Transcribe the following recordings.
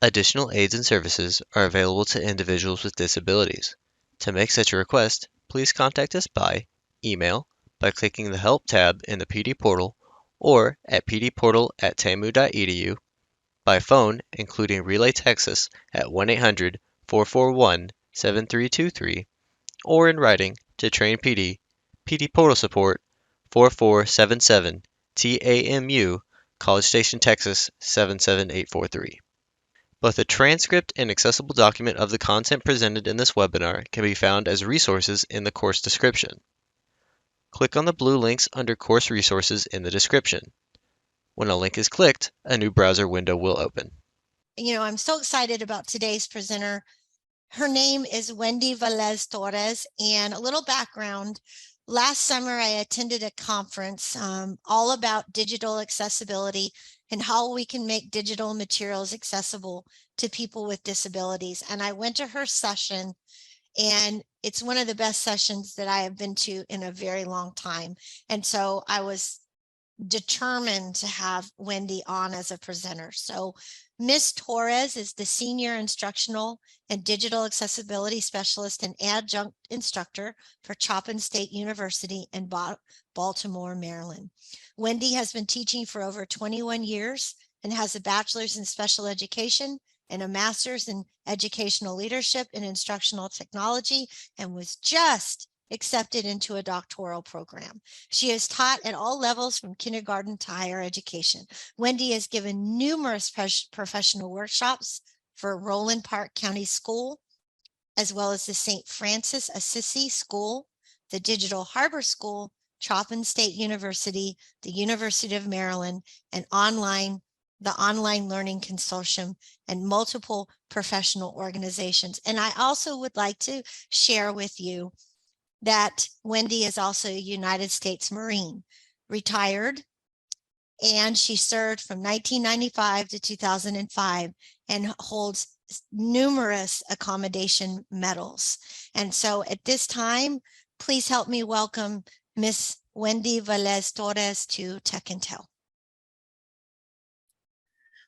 Additional aids and services are available to individuals with disabilities. To make such a request, please contact us by email, by clicking the Help tab in the PD portal, or at pdportal@tamu.edu, by phone, including Relay Texas at 1-800-441-7323, or in writing to Train PD, PD Portal Support, 4477 TAMU, College Station, Texas 77843. Both a transcript and accessible document of the content presented in this webinar can be found as resources in the course description. Click on the blue links under Course Resources in the description. When a link is clicked, a new browser window will open. I'm so excited about today's presenter. Her name is Wendy Velez Torres, and a little background. Last summer, I attended a conference all about digital accessibility and how we can make digital materials accessible to people with disabilities. And I went to her session, and it's one of the best sessions that I have been to in a very long time. And so I was determined to have Wendy on as a presenter. So Ms. Torres is the Senior Instructional and Digital Accessibility Specialist and Adjunct Instructor for Chapin State University in Baltimore, Maryland. Wendy has been teaching for over 21 years and has a bachelor's in special education and a master's in educational leadership and instructional technology, and was just accepted into a doctoral program. She has taught at all levels from kindergarten to higher education. Wendy has given numerous professional workshops for Roland Park County School, as well as the St. Francis Assisi School, the Digital Harbor School, Chapin State University, the University of Maryland, and the Online Learning Consortium, and multiple professional organizations. And I also would like to share with you that Wendy is also a United States Marine, retired, and she served from 1995 to 2005 and holds numerous accommodation medals. And so at this time, please help me welcome Miss Wendy Velez Torres to Tech and Tell.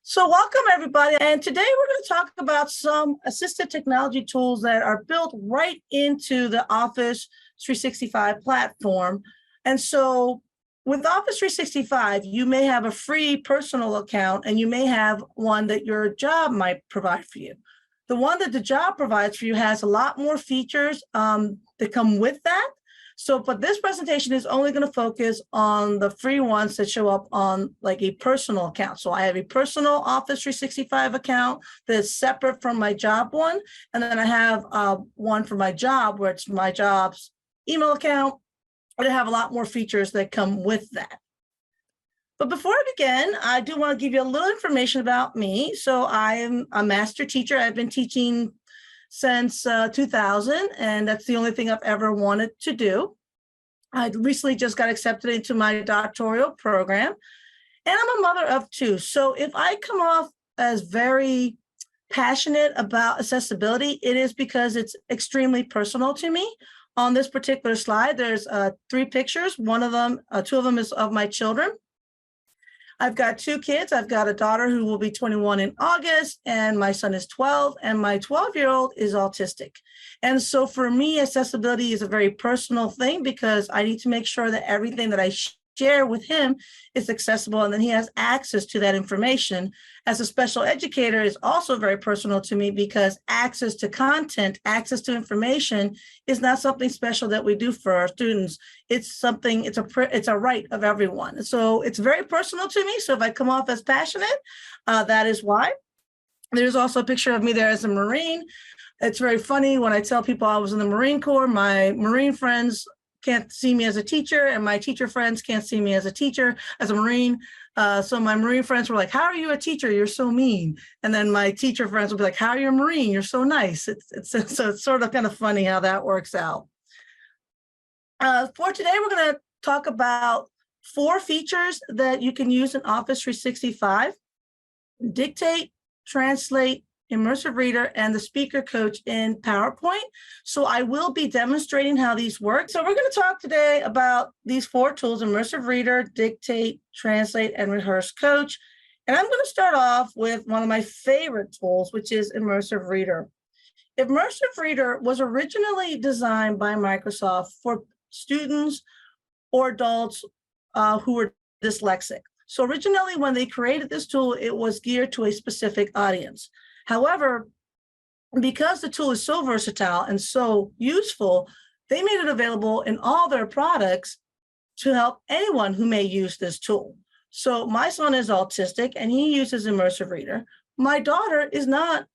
So welcome everybody, and today we're going to talk about some assistive technology tools that are built right into the Office 365 platform. And so with Office 365, you may have a free personal account and you may have one that your job might provide for you. The one that the job provides for you has a lot more features that come with that. So, but this presentation is only going to focus on the free ones that show up on like a personal account. So I have a personal Office 365 account that's separate from my job one. And then I have one for my job where it's my job's email account. And I have a lot more features that come with that. But before I begin, I do want to give you a little information about me. So I am a master teacher. I've been teaching since 2000, and that's the only thing I've ever wanted to do. I recently just got accepted into my doctoral program, and I'm a mother of two. So if I come off as very passionate about accessibility, it is because it's extremely personal to me. On this particular slide, there's 3 pictures. One of them, 2 of them is of my children. I've got 2 kids. I've got a daughter who will be 21 in August, and my son is 12, and my 12-year-old is autistic. And so for me, accessibility is a very personal thing because I need to make sure that everything that I share with him is accessible and then he has access to that information. As a special educator is also very personal to me because access to content, access to information is not something special that we do for our students. It's something, it's a right of everyone. So it's very personal to me. So if I come off as passionate, that is why. There's also a picture of me there as a Marine. It's very funny when I tell people I was in the Marine Corps, my Marine friends can't see me as a teacher, and my teacher friends can't see me as a teacher, as a Marine. So my Marine friends were like, how are you a teacher? You're so mean. And then my teacher friends will be like, how are you a Marine? You're so nice. So it's sort of kind of funny how that works out. For today, we're going to talk about 4 features that you can use in Office 365: Dictate, Translate, Immersive Reader, and the Speaker Coach in PowerPoint. So I will be demonstrating how these work. So we're going to talk today about these 4 tools: Immersive Reader, Dictate, Translate, and Rehearse Coach. And I'm going to start off with one of my favorite tools, which is Immersive Reader. Immersive Reader was originally designed by Microsoft for students or adults who were dyslexic. So originally, when they created this tool, it was geared to a specific audience. However, because the tool is so versatile and so useful, they made it available in all their products to help anyone who may use this tool. So my son is autistic and he uses Immersive Reader. My daughter is not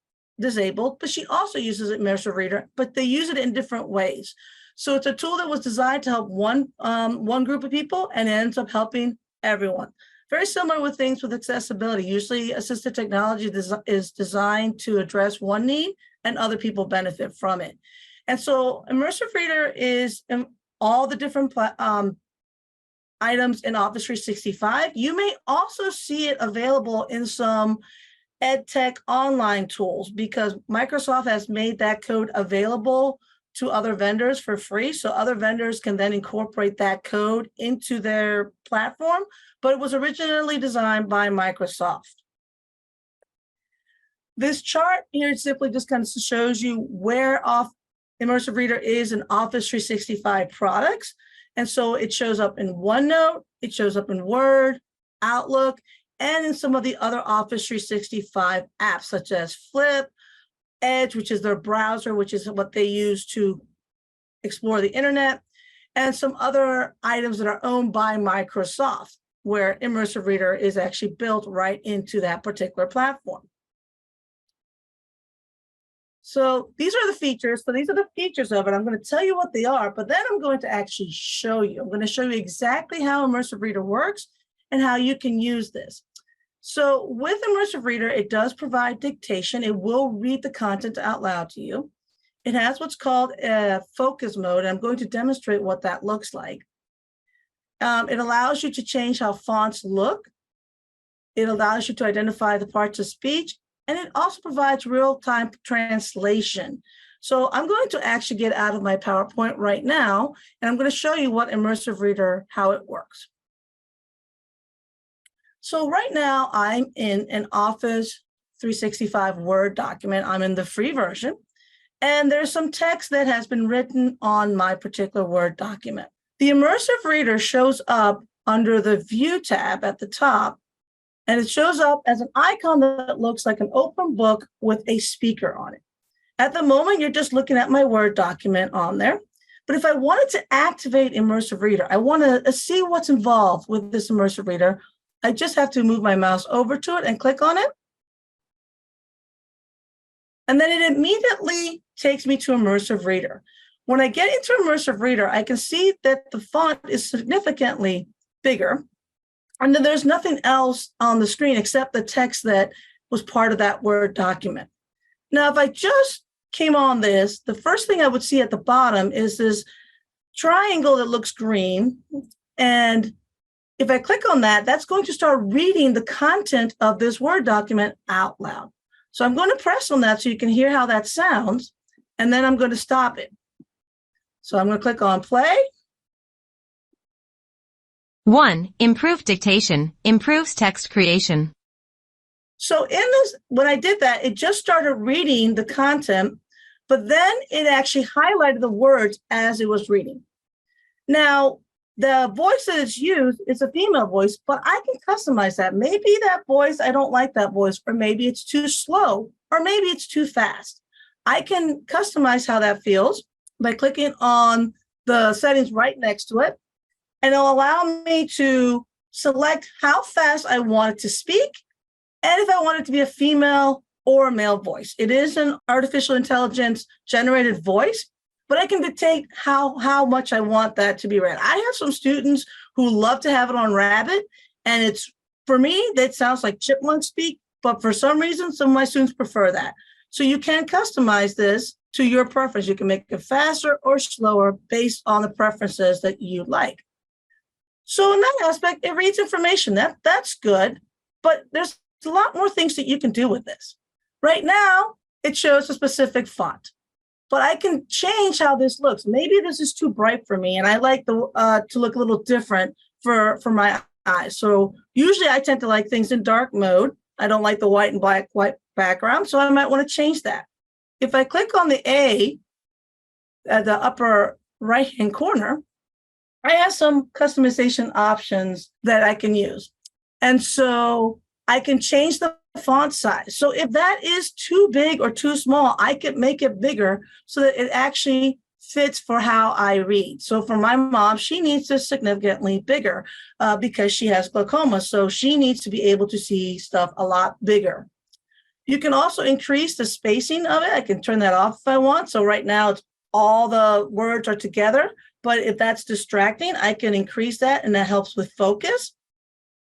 disabled, but she also uses Immersive Reader, but they use it in different ways. So it's a tool that was designed to help one group of people and ends up helping everyone. Very similar with things with accessibility. Usually assistive technology is designed to address one need and other people benefit from it. And so Immersive Reader is in all the different items in Office 365. You may also see it available in some EdTech online tools because Microsoft has made that code available to other vendors for free. So other vendors can then incorporate that code into their platform, but it was originally designed by Microsoft. This chart here simply just kind of shows you where Immersive Reader is in Office 365 products. And so it shows up in OneNote, it shows up in Word, Outlook, and in some of the other Office 365 apps, such as Flip, Edge, which is their browser, which is what they use to explore the internet, and some other items that are owned by Microsoft, where Immersive Reader is actually built right into that particular platform. So these are the features. So these are the features of it. I'm going to tell you what they are, but then I'm going to actually show you. I'm going to show you exactly how Immersive Reader works and how you can use this. So with Immersive Reader, it does provide dictation. It will read the content out loud to you. It has what's called a focus mode. I'm going to demonstrate what that looks like. It allows you to change how fonts look. It allows you to identify the parts of speech, and it also provides real-time translation. So I'm going to actually get out of my PowerPoint right now, and I'm going to show you what Immersive Reader, how it works. So right now I'm in an Office 365 Word document. I'm in the free version, and there's some text that has been written on my particular Word document. The Immersive Reader shows up under the View tab at the top, and it shows up as an icon that looks like an open book with a speaker on it. At the moment, you're just looking at my Word document on there. But if I wanted to activate Immersive Reader, I want to see what's involved with this Immersive Reader, I just have to move my mouse over to it and click on it. And then it immediately takes me to Immersive Reader. When I get into Immersive Reader, I can see that the font is significantly bigger. And then there's nothing else on the screen except the text that was part of that Word document. Now, if I just came on this, the first thing I would see at the bottom is this triangle that looks green. And if I click on that, that's going to start reading the content of this Word document out loud. So I'm going to press on that so you can hear how that sounds, and then I'm going to stop it. So I'm going to click on play. 1. Improved dictation, improves text creation. So in this, when I did that, it just started reading the content, but then it actually highlighted the words as it was reading. Now, the voice that is used is a female voice, but I can customize that. Maybe that voice, I don't like that voice, or maybe it's too slow, or maybe it's too fast. I can customize how that feels by clicking on the settings right next to it, and it'll allow me to select how fast I want it to speak, and if I want it to be a female or a male voice. It is an artificial intelligence generated voice, but I can dictate how much I want that to be read. I have some students who love to have it on Rabbit, and it's, for me, that sounds like chipmunk speak, but for some reason, some of my students prefer that. So you can customize this to your preference. You can make it faster or slower based on the preferences that you like. So in that aspect, it reads information. That's good, but there's a lot more things that you can do with this. Right now, it shows a specific font, but I can change how this looks. Maybe this is too bright for me, and I like to look a little different for my eyes. So usually I tend to like things in dark mode. I don't like the white and black white background, so I might want to change that. If I click on the A at the upper right-hand corner, I have some customization options that I can use. And so I can change the font size. So if that is too big or too small, I can make it bigger so that it actually fits for how I read. So for my mom, she needs this significantly bigger because she has glaucoma. So she needs to be able to see stuff a lot bigger. You can also increase the spacing of it. I can turn that off if I want. So right now, it's all the words are together. But if that's distracting, I can increase that, and that helps with focus.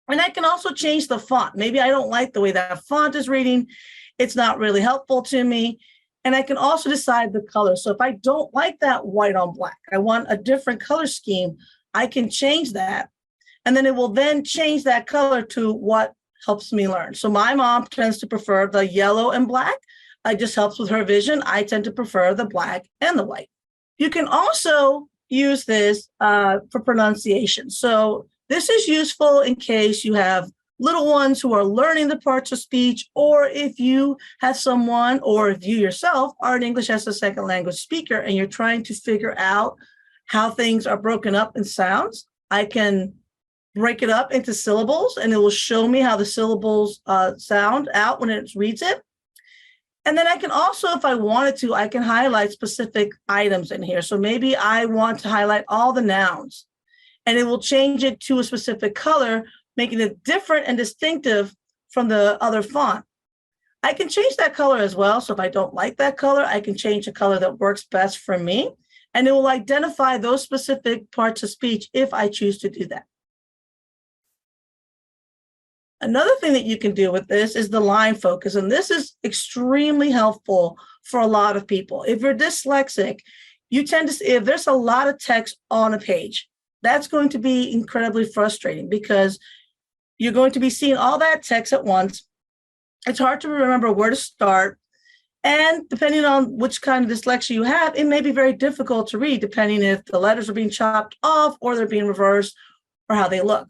And I can also change the font. Maybe I don't like the way that font is reading. It's not really helpful to me. And I can also decide the color. So if I don't like that white on black, I want a different color scheme, I can change that. And then it will then change that color to what helps me learn. So my mom tends to prefer the yellow and black. It just helps with her vision. I tend to prefer the black and the white. You can also use this for pronunciation. So this is useful in case you have little ones who are learning the parts of speech, or if you have someone, or if you yourself are an English as a second language speaker and you're trying to figure out how things are broken up in sounds. I can break it up into syllables, and it will show me how the syllables sound out when it reads it. And then I can also, if I wanted to, I can highlight specific items in here. So maybe I want to highlight all the nouns, and it will change it to a specific color, making it different and distinctive from the other font. I can change that color as well. So if I don't like that color, I can change the color that works best for me, and it will identify those specific parts of speech if I choose to do that. Another thing that you can do with this is the line focus, and this is extremely helpful for a lot of people. If you're dyslexic, you tend to see if there's a lot of text on a page, that's going to be incredibly frustrating because you're going to be seeing all that text at once. It's hard to remember where to start. And depending on which kind of dyslexia you have, it may be very difficult to read, depending if the letters are being chopped off or they're being reversed or how they look.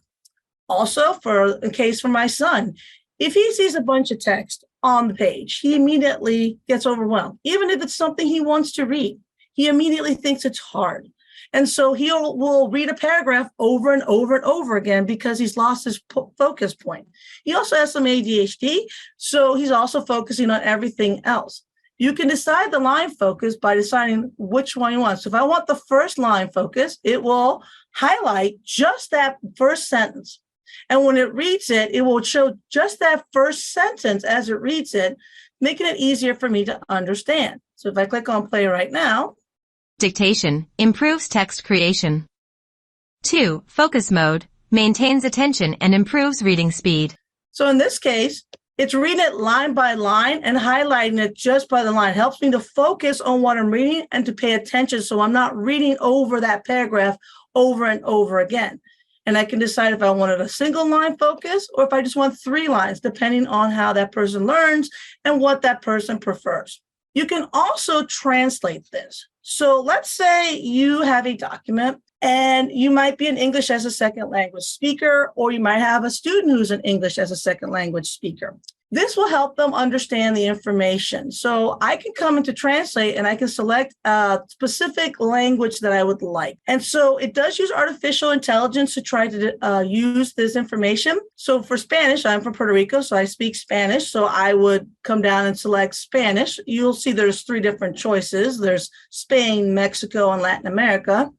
Also, for a case for my son, if he sees a bunch of text on the page, he immediately gets overwhelmed. Even if it's something he wants to read, he immediately thinks it's hard. And so he will read a paragraph over and over and over again because he's lost his focus point. He also has some ADHD, so he's also focusing on everything else. You can decide the line focus by deciding which one you want. So if I want the first line focus, it will highlight just that first sentence. And when it reads it, it will show just that first sentence as it reads it, making it easier for me to understand. So if I click on play right now. Dictation improves text creation. 2. Focus mode maintains attention and improves reading speed. So in this case, it's reading it line by line and highlighting it just by the line. It helps me to focus on what I'm reading and to pay attention so I'm not reading over that paragraph over and over again. And I can decide if I wanted a single line focus or if I just want 3 lines, depending on how that person learns and what that person prefers. You can also translate this. So let's say you have a document and you might be an English as a second language speaker, or you might have a student who's an English as a second language speaker. This will help them understand the information. So I can come into translate and I can select a specific language that I would like. And so it does use artificial intelligence to try to use this information. So for Spanish, I'm from Puerto Rico, so I speak Spanish. So I would come down and select Spanish. You'll see there's 3 different choices. There's Spain, Mexico, and Latin America.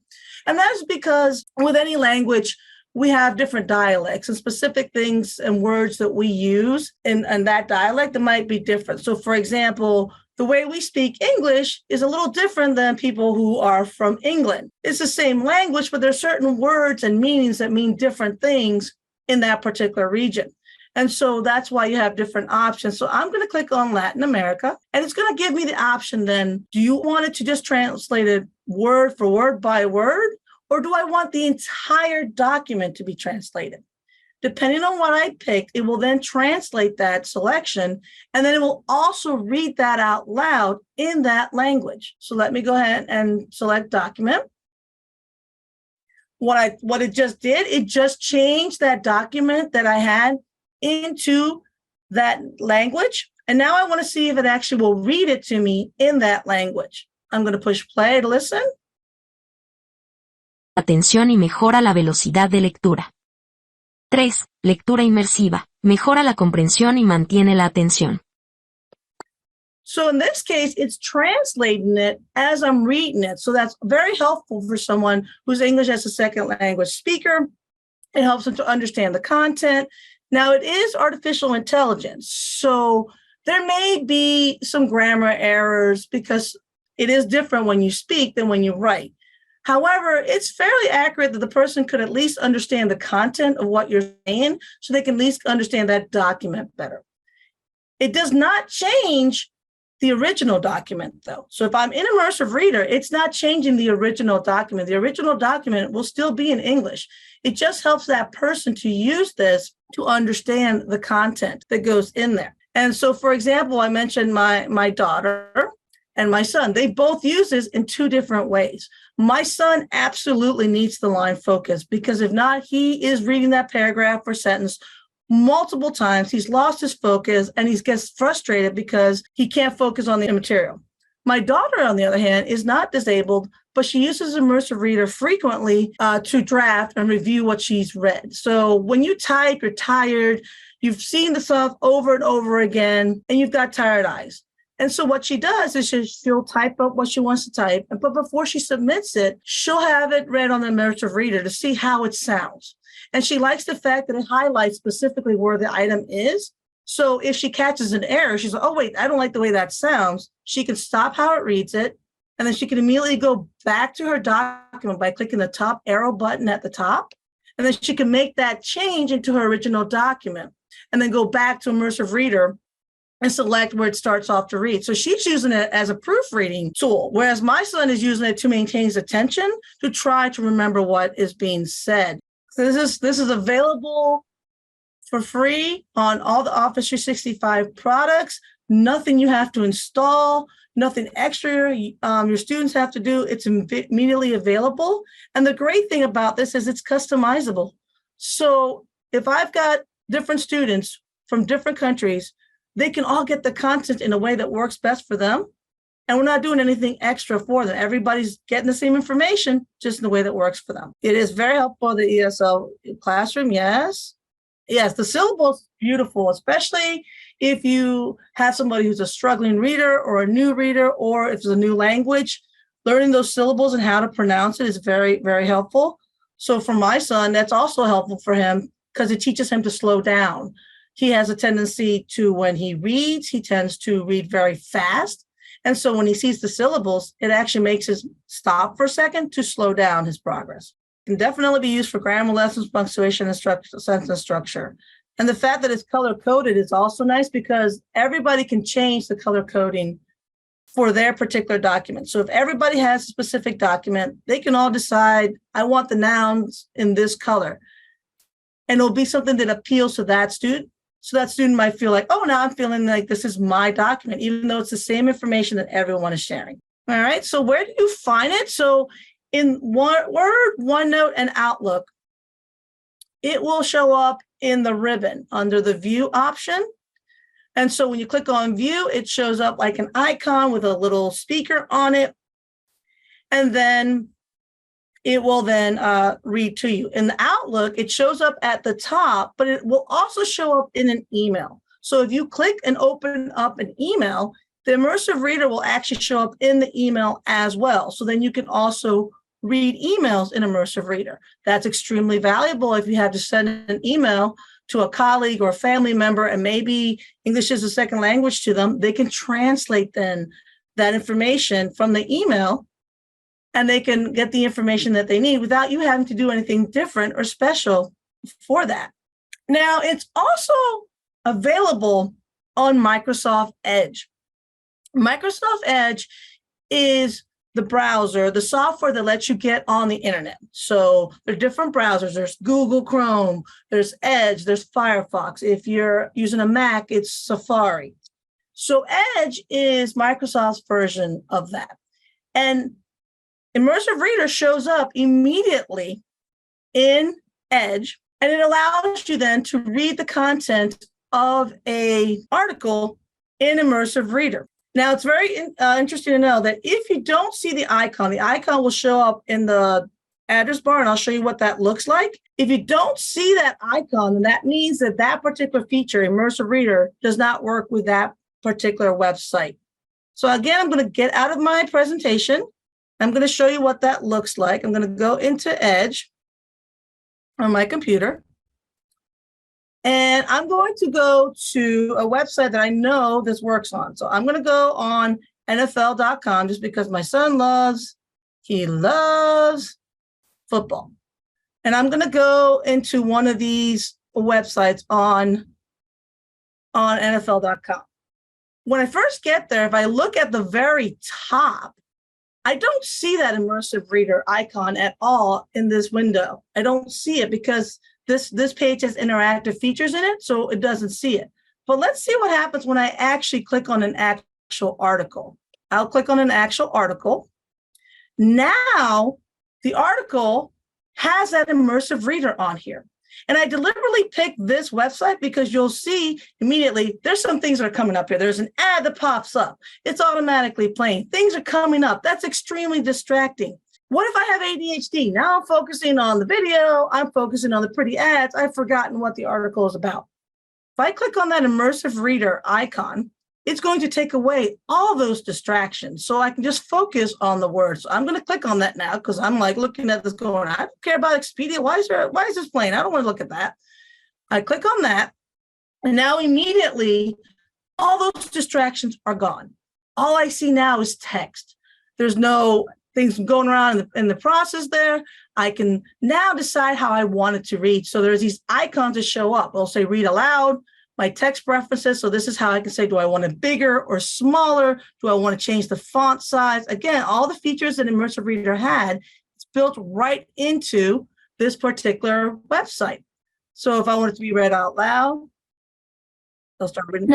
And that's because with any language, we have different dialects and specific things and words that we use in that dialect that might be different. So for example, the way we speak English is a little different than people who are from England. It's the same language, but there are certain words and meanings that mean different things in that particular region. And so that's why you have different options. So I'm going to click on Latin America, and it's going to give me the option then, do you want it to just translate it word for word by word? Or do I want the entire document to be translated? Depending on what I picked, it will then translate that selection, and then it will also read that out loud in that language. So let me go ahead and select document. what it just did, it just changed that document that I had into that language. And now I want to see if it actually will read it to me in that language. I'm going to push play to listen. Atención y mejora la velocidad de lectura. 3. Lectura inmersiva. Mejora la comprensión y mantiene la atención. So in this case, it's translating it as I'm reading it. So that's very helpful for someone who's English as a second language speaker. It helps them to understand the content. Now, it is artificial intelligence. So there may be some grammar errors because it is different when you speak than when you write. However, it's fairly accurate that the person could at least understand the content of what you're saying so they can at least understand that document better. It does not change the original document, though. So if I'm in Immersive Reader, it's not changing the original document. The original document will still be in English. It just helps that person to use this to understand the content that goes in there. And so, for example, I mentioned my daughter and my son. They both use this in two different ways. My son absolutely needs the line focus because if not, he is reading that paragraph or sentence multiple times. He's lost his focus and he gets frustrated because he can't focus on the material. My daughter, on the other hand, is not disabled, but she uses Immersive Reader frequently to draft and review what she's read. So when you type, you're tired, you've seen the stuff over and over again, and you've got tired eyes. And so what she does is she'll type up what she wants to type, but before she submits it, she'll have it read on the Immersive Reader to see how it sounds. And she likes the fact that it highlights specifically where the item is. So if she catches an error, she's like, oh, wait, I don't like the way that sounds. She can stop how it reads it. And then she can immediately go back to her document by clicking the top arrow button at the top. And then she can make that change into her original document and then go back to Immersive Reader and select where it starts off to read. So she's using it as a proofreading tool, whereas my son is using it to maintain his attention, to try to remember what is being said. So this is available for free on all the Office 365 products. Nothing you have to install, nothing extra your students have to do. It's immediately available. And the great thing about this is it's customizable. So if I've got different students from different countries, they can all get the content in a way that works best for them. And we're not doing anything extra for them. Everybody's getting the same information, just in the way that works for them. It is very helpful, the ESL classroom, yes. Yes, the syllabus is beautiful, especially if you have somebody who's a struggling reader or a new reader, or if it's a new language, learning those syllables and how to pronounce it is very, very helpful. So for my son, that's also helpful for him because it teaches him to slow down. He has a tendency to, when he reads, he tends to read very fast. And so when he sees the syllables, it actually makes him stop for a second to slow down his progress. It can definitely be used for grammar lessons, punctuation, and sentence structure. And the fact that it's color-coded is also nice because everybody can change the color coding for their particular document. So if everybody has a specific document, they can all decide, I want the nouns in this color. And it'll be something that appeals to that student. So that student might feel like, oh, now I'm feeling like this is my document, even though it's the same information that everyone is sharing. All right. So where do you find it? So in Word, OneNote, and Outlook, it will show up in the ribbon under the View option. And so when you click on View, it shows up like an icon with a little speaker on it. And then it will then read to you. In the Outlook, it shows up at the top, but it will also show up in an email. So if you click and open up an email, the Immersive Reader will actually show up in the email as well. So then you can also read emails in Immersive Reader. That's extremely valuable if you have to send an email to a colleague or a family member, and maybe English is a second language to them. They can translate then that information from the email, and they can get the information that they need without you having to do anything different or special for that. Now, it's also available on Microsoft Edge. Microsoft Edge is the browser, the software that lets you get on the internet. So there are different browsers. There's Google Chrome, there's Edge, there's Firefox. If you're using a Mac, it's Safari. So Edge is Microsoft's version of that. And Immersive Reader shows up immediately in Edge, and it allows you then to read the content of an article in Immersive Reader. Now, it's very interesting to know that if you don't see the icon will show up in the address bar, and I'll show you what that looks like. If you don't see that icon, then that means that that particular feature, Immersive Reader, does not work with that particular website. So again, I'm going to get out of my presentation. I'm going to show you what that looks like. I'm going to go into Edge on my computer. And I'm going to go to a website that I know this works on. So I'm going to go on NFL.com just because my son loves football. And I'm going to go into one of these websites on NFL.com. When I first get there, if I look at the very top, I don't see that Immersive Reader icon at all in this window. I don't see it because this page has interactive features in it, so it doesn't see it. But let's see what happens when I actually click on an actual article. I'll click on an actual article. Now, the article has that Immersive Reader on here. And I deliberately picked this website because you'll see immediately there's some things that are coming up here. There's an ad that pops up. It's automatically playing. Things are coming up. That's extremely distracting. What if I have ADHD? Now I'm focusing on the video. I'm focusing on the pretty ads. I've forgotten what the article is about. If I click on that Immersive Reader icon, it's going to take away all those distractions so I can just focus on the words. So I'm going to click on that now because I'm like looking at this going, I don't care about Expedia. Why is this playing? I don't want to look at that. I click on that, and now immediately all those distractions are gone. All I see now is text. There's no things going around in the process there. I can now decide how I want it to read. So there's these icons that show up. I'll say read aloud, my text preferences. So this is how I can say, do I want it bigger or smaller? Do I want to change the font size? Again, all the features that Immersive Reader had, it's built right into this particular website. So if I want it to be read out loud, I'll start reading.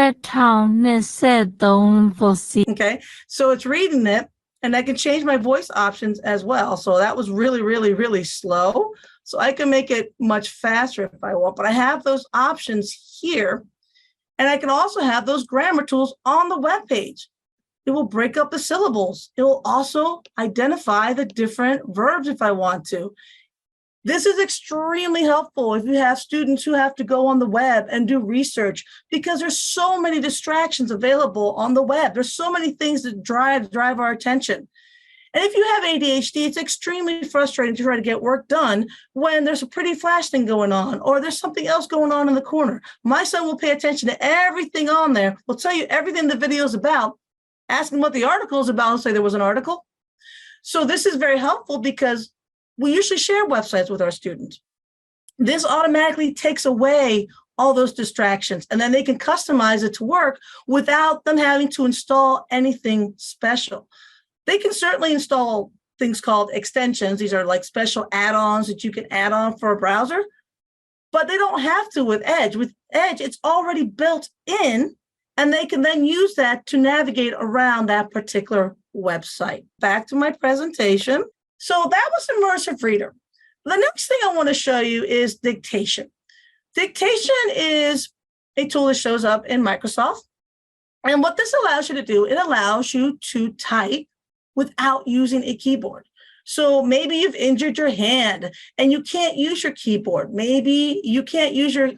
Okay, so it's reading it. And I can change my voice options as well. So that was really, really, really slow. So I can make it much faster if I want. But I have those options here. And I can also have those grammar tools on the web page. It will break up the syllables. It will also identify the different verbs if I want to. This is extremely helpful if you have students who have to go on the web and do research because there's so many distractions available on the web. There's so many things that drive our attention. And if you have ADHD, it's extremely frustrating to try to get work done when there's a pretty flash thing going on or there's something else going on in the corner. My son will pay attention to everything on there. Will tell you everything the video is about. Ask him what the article is about and say there was an article. So this is very helpful because we usually share websites with our students. This automatically takes away all those distractions, and then they can customize it to work without them having to install anything special. They can certainly install things called extensions. These are like special add-ons that you can add on for a browser, but they don't have to with Edge. With Edge, it's already built in, and they can then use that to navigate around that particular website. Back to my presentation. So that was Immersive Reader. The next thing I want to show you is dictation. Dictation is a tool that shows up in Microsoft. And what this allows you to do, it allows you to type without using a keyboard. So maybe you've injured your hand and you can't use your keyboard. Maybe you can't use your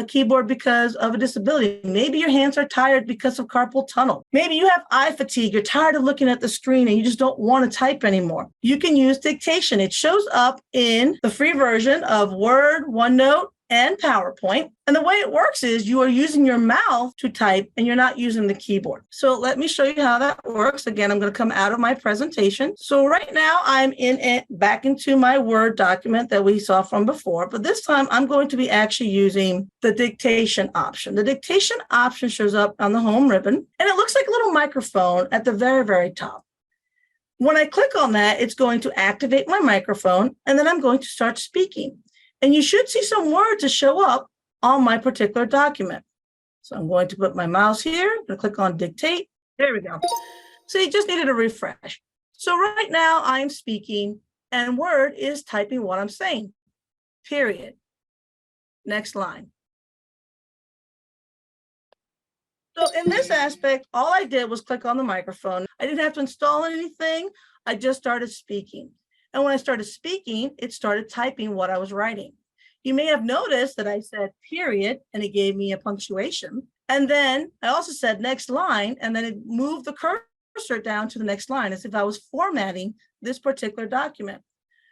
keyboard because of a disability. Maybe your hands are tired because of carpal tunnel. Maybe you have eye fatigue. You're tired of looking at the screen and you just don't want to type anymore. You can use dictation. It shows up in the free version of Word, OneNote, and PowerPoint. And the way it works is you are using your mouth to type and you're not using the keyboard. So let me show you how that works. Again, I'm going to come out of my presentation. So right now I'm in it back into my Word document that we saw from before, but this time I'm going to be actually using the dictation option. The dictation option shows up on the home ribbon and it looks like a little microphone at the very, very top. When I click on that, it's going to activate my microphone and then I'm going to start speaking. And you should see some words that show up on my particular document. So I'm going to put my mouse here. I'm going to click on dictate. There we go. So you just needed a refresh. So right now I'm speaking and Word is typing what I'm saying. period. Next line. So in this aspect, all I did was click on the microphone. I didn't have to install anything. I just started speaking. And when I started speaking, it started typing what I was writing. You may have noticed that I said period, and it gave me a punctuation. And then I also said next line, and then it moved the cursor down to the next line as if I was formatting this particular document.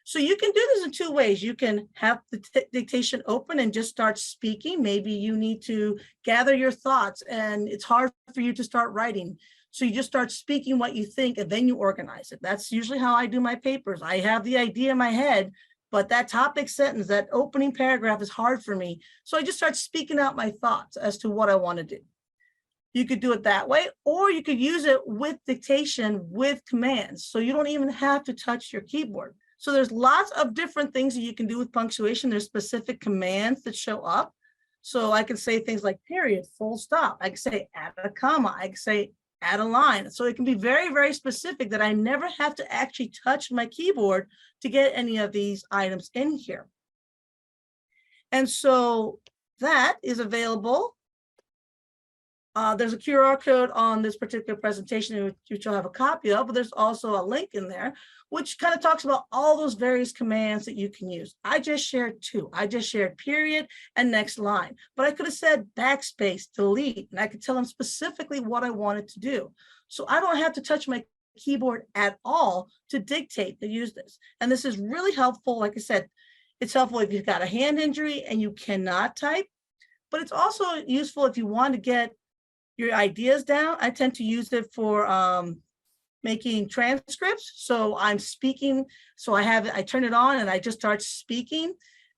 So you can do this in two ways. You can have the dictation open and just start speaking. Maybe you need to gather your thoughts and it's hard for you to start writing. So you just start speaking what you think and then you organize it. That's usually how I do my papers. I have the idea in my head, but that topic sentence, that opening paragraph is hard for me. So I just start speaking out my thoughts as to what I want to do. You could do it that way, or you could use it with dictation with commands. So you don't even have to touch your keyboard. So there's lots of different things that you can do with punctuation. There's specific commands that show up. So I can say things like period, full stop. I can say add a comma. I can say add a line. So it can be very, very specific that I never have to actually touch my keyboard to get any of these items in here. And so that is available. There's a QR code on this particular presentation, which you'll have a copy of, but there's also a link in there, which kind of talks about all those various commands that you can use. I just shared two. I just shared period and next line, but I could have said backspace, delete, and I could tell them specifically what I wanted to do. So I don't have to touch my keyboard at all to dictate to use this. And this is really helpful. Like I said, it's helpful if you've got a hand injury and you cannot type, but it's also useful if you want to get your ideas down. I tend to use it for making transcripts. So I'm speaking, so I turn it on and I just start speaking,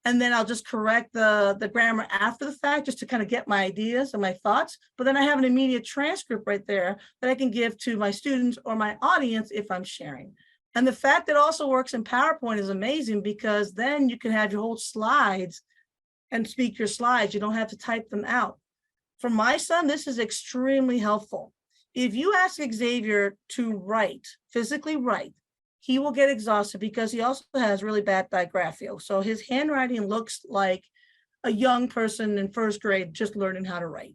and then I'll just correct the grammar after the fact just to kind of get my ideas and my thoughts. But then I have an immediate transcript right there that I can give to my students or my audience if I'm sharing. And the fact that it also works in PowerPoint is amazing, because then you can have your whole slides and speak your slides. You don't have to type them out. For my son, this is extremely helpful. If you ask Xavier to write, physically write, he will get exhausted because he also has really bad dygraphia. So his handwriting looks like a young person in first grade just learning how to write.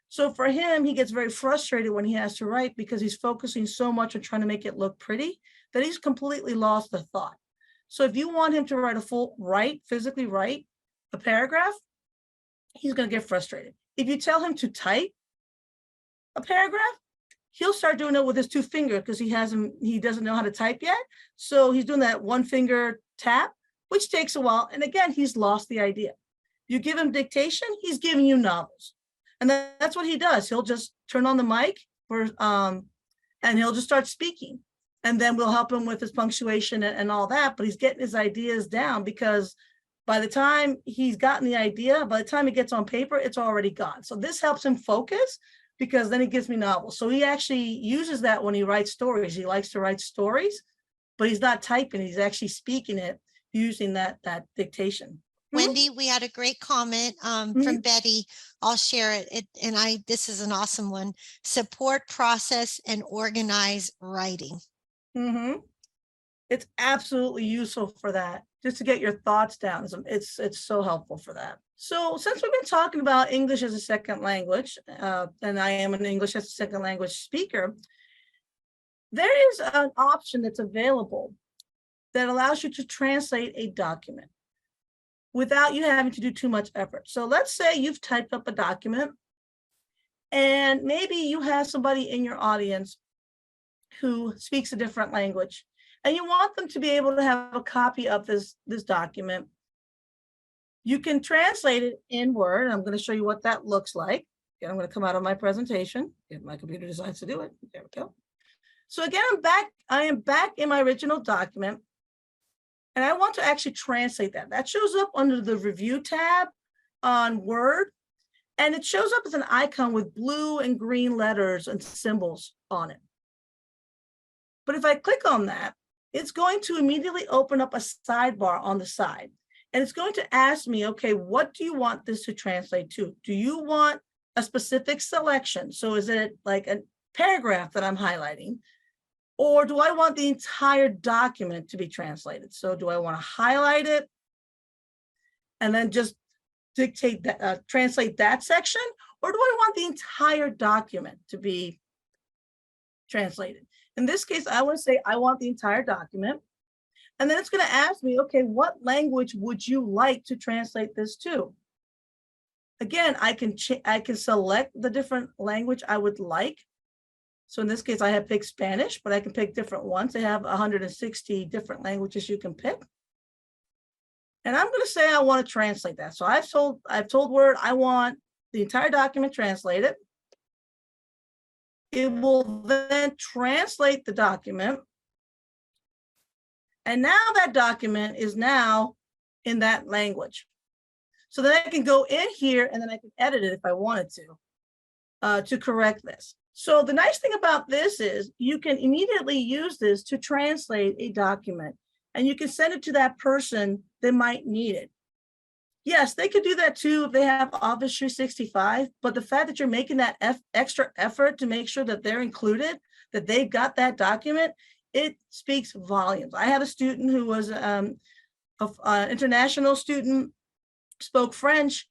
So for him, he gets very frustrated when he has to write because he's focusing so much on trying to make it look pretty that he's completely lost the thought. So if you want him to write physically write a paragraph, he's going to get frustrated. If you tell him to type a paragraph, he'll start doing it with his two fingers because he doesn't know how to type yet. So he's doing that one finger tap, which takes a while. And again, he's lost the idea. You give him dictation, he's giving you novels. And that's what he does. He'll just turn on the mic and he'll just start speaking. And then we'll help him with his punctuation and all that. But he's getting his ideas down, because by the time he's gotten the idea, by the time it gets on paper, it's already gone. So this helps him focus, because then he gives me novels. So he actually uses that when he writes stories. He likes to write stories, but he's not typing. He's actually speaking it using that dictation. Wendy, we had a great comment from Betty. I'll share it. This is an awesome one. Support, process, and organize writing. It's absolutely useful for that, just to get your thoughts down. It's so helpful for that. So since we've been talking about English as a second language, and I am an English as a second language speaker, there is an option that's available that allows you to translate a document without you having to do too much effort. So let's say you've typed up a document, and maybe you have somebody in your audience who speaks a different language, and you want them to be able to have a copy of this document. You can translate it in Word. I'm going to show you what that looks like. Again, I'm going to come out of my presentation if my computer decides to do it. There we go. So again, I am back in my original document, and I want to actually translate that. That shows up under the Review tab on Word, and it shows up as an icon with blue and green letters and symbols on it. But if I click on that, it's going to immediately open up a sidebar on the side. And it's going to ask me, okay, what do you want this to translate to? Do you want a specific selection? So is it like a paragraph that I'm highlighting? Or do I want the entire document to be translated? So do I want to highlight it? and then just dictate that, translate that section? Or do I want the entire document to be translated? In this case, I want to say I want the entire document. And then it's going to ask me, okay, what language would you like to translate this to? Again, I can select the different language I would like. So in this case, I have picked Spanish, but I can pick different ones. They have 160 different languages you can pick. And I'm going to say I want to translate that. So I've told Word I want the entire document translated. It will then translate the document. And now that document is now in that language. So then I can go in here and then I can edit it if I wanted to correct this. So the nice thing about this is you can immediately use this to translate a document, and you can send it to that person that might need it. Yes, they could do that too if they have Office 365, but the fact that you're making that extra effort to make sure that they're included, that they've got that document, it speaks volumes. I had a student who was an international student, spoke French,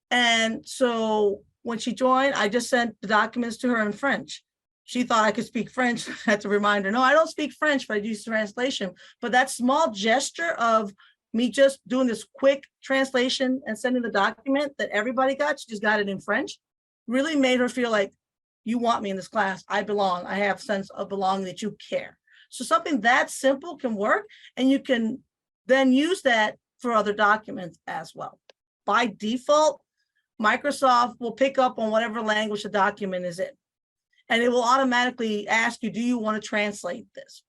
and so when she joined, I just sent the documents to her in French. She thought I could speak French. I had to remind her, no, I don't speak French, but I use translation. But that small gesture of me just doing this quick translation and sending the document that everybody got, she just got it in French, really made her feel like, you want me in this class, I belong, I have a sense of belonging, that you care. So something that simple can work, and you can then use that for other documents as well. By default, Microsoft will pick up on whatever language the document is in, and it will automatically ask you, do you want to translate this?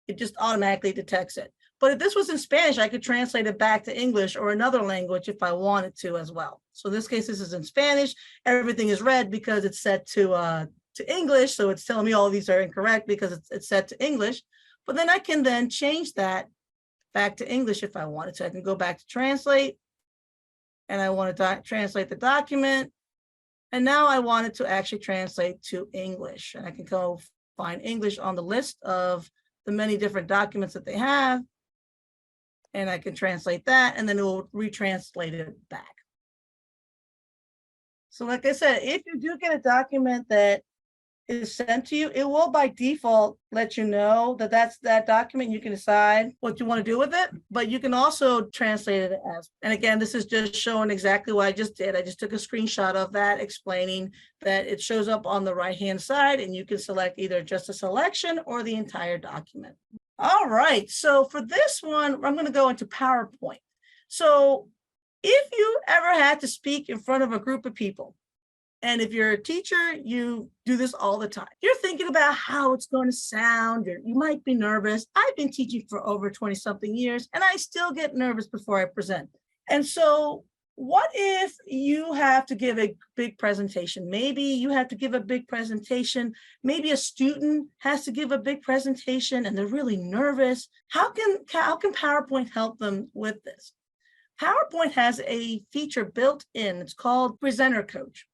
It just automatically detects it. But if this was in Spanish, I could translate it back to English or another language if I wanted to as well. So in this case, this is in Spanish. Everything is red because it's set to English. So it's telling me all of these are incorrect because it's set to English. But then I can then change that back to English if I wanted to. I can go back to translate, and I want to translate the document. And now I want it to actually translate to English. And I can go find English on the list of the many different documents that they have. And I can translate that, and then it will retranslate it back. So like I said, if you do get a document that is sent to you, it will by default let you know that that's that document. You can decide what you want to do with it, but you can also translate it as, and again, this is just showing exactly what I just did. I just took a screenshot of that explaining that it shows up on the right-hand side, and you can select either just a selection or the entire document. All right, so for this one, I'm going to go into PowerPoint. So if you ever had to speak in front of a group of people, and if you're a teacher, you do this all the time. You're thinking about how it's going to sound. You might be nervous. I've been teaching for over 20-something years, and I still get nervous before I present. And so what if you have to give a big presentation? Maybe you have to give a big presentation. Maybe a student has to give a big presentation, and they're really nervous. How can PowerPoint help them with this? PowerPoint has a feature built in. It's called Presenter Coach.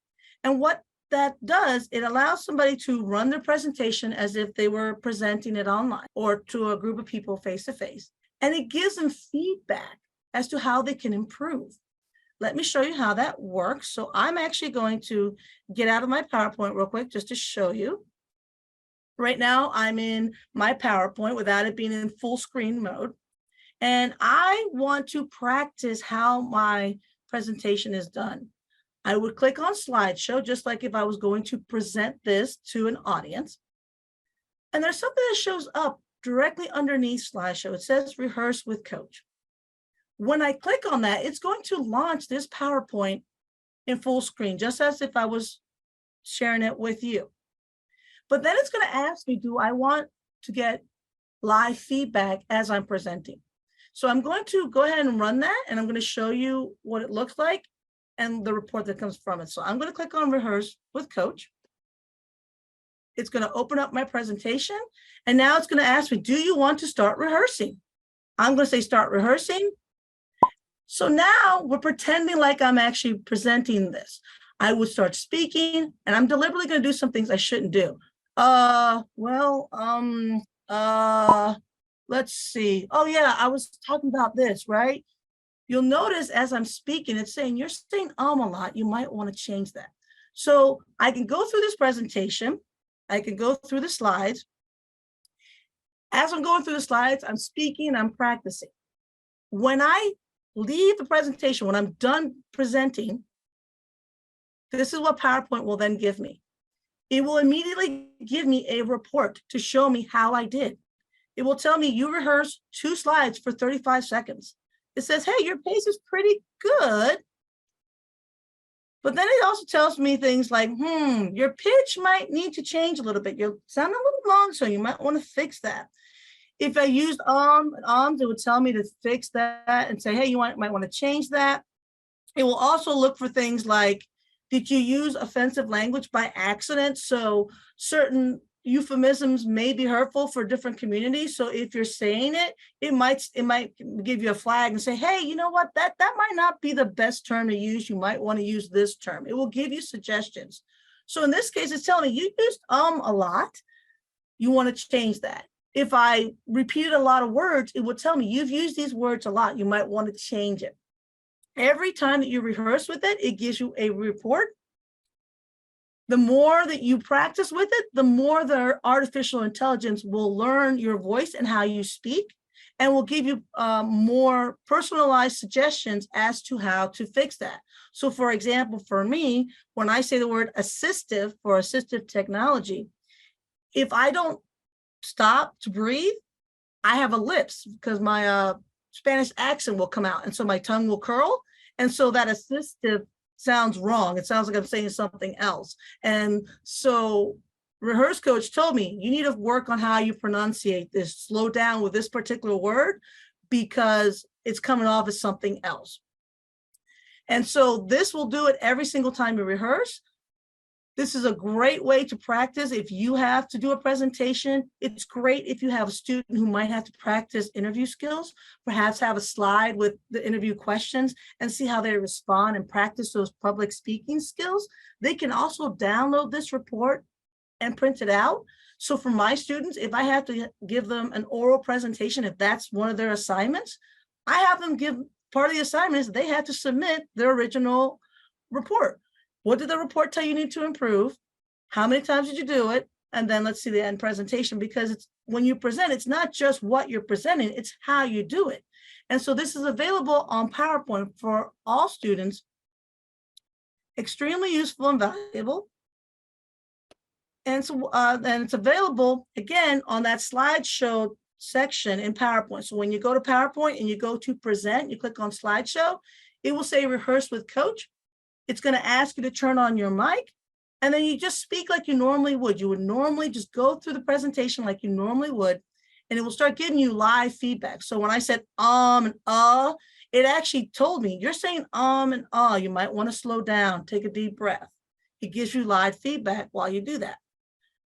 And what that does, it allows somebody to run their presentation as if they were presenting it online or to a group of people face to face. And it gives them feedback as to how they can improve. Let me show you how that works. So I'm actually going to get out of my PowerPoint real quick just to show you. Right now, I'm in my PowerPoint without it being in full screen mode. And I want to practice how my presentation is done. I would click on slideshow, just like if I was going to present this to an audience. And there's something that shows up directly underneath slideshow. It says rehearse with coach. When I click on that, it's going to launch this PowerPoint in full screen, just as if I was sharing it with you. But then it's going to ask me, do I want to get live feedback as I'm presenting? So I'm going to go ahead and run that, and I'm going to show you what it looks like and the report that comes from it. So I'm going to click on rehearse with coach. It's going to open up my presentation, and now it's going to ask me, do you want to start rehearsing? I'm going to say start rehearsing. So now we're pretending like I'm actually presenting this. I would start speaking, and I'm deliberately going to do some things I shouldn't do. Let's see. Oh yeah, I was talking about this, right? you'll notice as I'm speaking, it's saying you're saying a lot. You might want to change that. So I can go through this presentation. I can go through the slides. As I'm going through the slides, I'm speaking, I'm practicing. When I leave the presentation, when I'm done presenting, this is what PowerPoint will then give me. It will immediately give me a report to show me how I did. It will tell me you rehearsed 2 slides for 35 seconds. It says, hey, your pace is pretty good. But then it also tells me things like, your pitch might need to change a little bit. You sound a little long, so you might want to fix that. If I used and ums, it would tell me to fix that and say, hey, you might want to change that. It will also look for things like, did you use offensive language by accident? So certain euphemisms may be hurtful for different communities. So if you're saying it, it might give you a flag and say, hey, you know what, that might not be the best term to use. You might want to use this term. It will give you suggestions. So in this case, it's telling me you used a lot. You want to change that. If I repeated a lot of words, it would tell me you've used these words a lot. You might want to change it. Every time that you rehearse with it, it gives you a report. The more that you practice with it, the more the artificial intelligence will learn your voice and how you speak, and will give you more personalized suggestions as to how to fix that. So for example, for me, when I say the word assistive for assistive technology, if I don't stop to breathe, I have a lisp because my Spanish accent will come out. And so my tongue will curl. And so that assistive sounds wrong. It sounds like I'm saying something else. And so Rehearse Coach told me, you need to work on how you pronunciate this, slow down with this particular word because it's coming off as something else. And so this will do it every single time you rehearse. This is a great way to practice. If you have to do a presentation, it's great if you have a student who might have to practice interview skills, perhaps have a slide with the interview questions and see how they respond and practice those public speaking skills. They can also download this report and print it out. So for my students, if I have to give them an oral presentation, if that's one of their assignments, I have them give part of the assignment is they have to submit their original report. What did the report tell you need to improve? How many times did you do it? And then let's see the end presentation, because it's when you present, it's not just what you're presenting, it's how you do it. And so this is available on PowerPoint for all students. Extremely useful and valuable. And so and it's available again on that slideshow section in PowerPoint. So when you go to PowerPoint and you go to present, you click on slideshow, it will say rehearse with coach. It's going to ask you to turn on your mic, and then you just speak like you normally would. You would normally just go through the presentation like you normally would, and it will start giving you live feedback. So when I said and it actually told me, you're saying and you might want to slow down, take a deep breath. It gives you live feedback while you do that.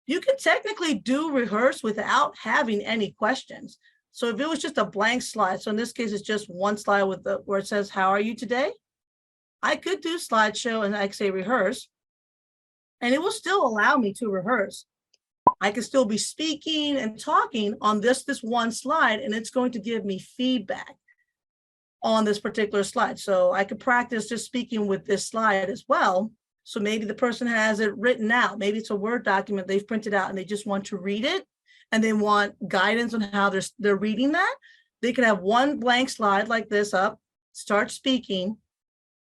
You can technically do rehearse without having any questions. So if it was just a blank slide, so in this case, it's just one slide with where it says, how are you today? I could do slideshow and I could say rehearse, and it will still allow me to rehearse. I can still be speaking and talking on this one slide, and it's going to give me feedback on this particular slide. So I could practice just speaking with this slide as well. So maybe the person has it written out. Maybe it's a Word document they've printed out and they just want to read it and they want guidance on how they're reading that. They can have one blank slide like this up, start speaking,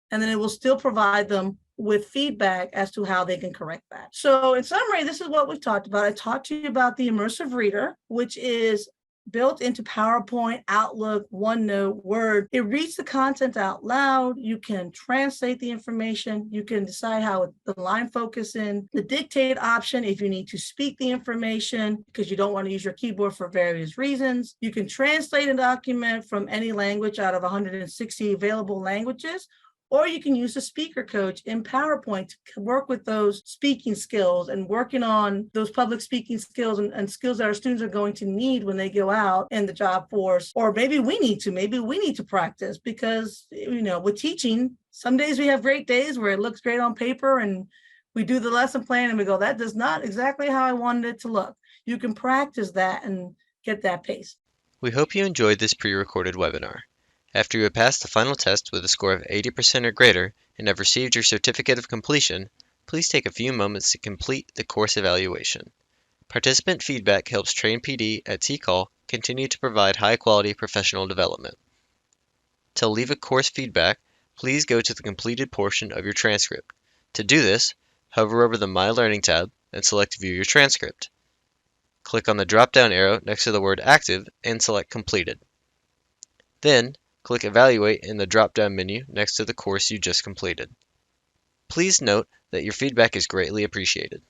and then it will still provide them with feedback as to how they can correct that. So in summary, this is what we've talked about. I talked to you about the immersive reader, which is built into PowerPoint, Outlook, OneNote, Word. It reads the content out loud. You can translate the information. You can decide how the line focus in. The dictate option, if you need to speak the information because you don't want to use your keyboard for various reasons. You can translate a document from any language out of 160 available languages, or you can use a speaker coach in PowerPoint to work with those speaking skills and working on those public speaking skills and skills that our students are going to need when they go out in the job force. Or maybe we need to practice because, with teaching, some days we have great days where it looks great on paper and we do the lesson plan and we go, that does not exactly how I wanted it to look. You can practice that and get that pace. We hope you enjoyed this pre-recorded webinar. After you have passed the final test with a score of 80% or greater and have received your certificate of completion, please take a few moments to complete the course evaluation. Participant feedback helps Train PD at TCall continue to provide high-quality professional development. To leave a course feedback, please go to the completed portion of your transcript. To do this, hover over the My Learning tab and select View Your Transcript. Click on the drop-down arrow next to the word Active and select Completed. Then, click Evaluate in the drop-down menu next to the course you just completed. Please note that your feedback is greatly appreciated.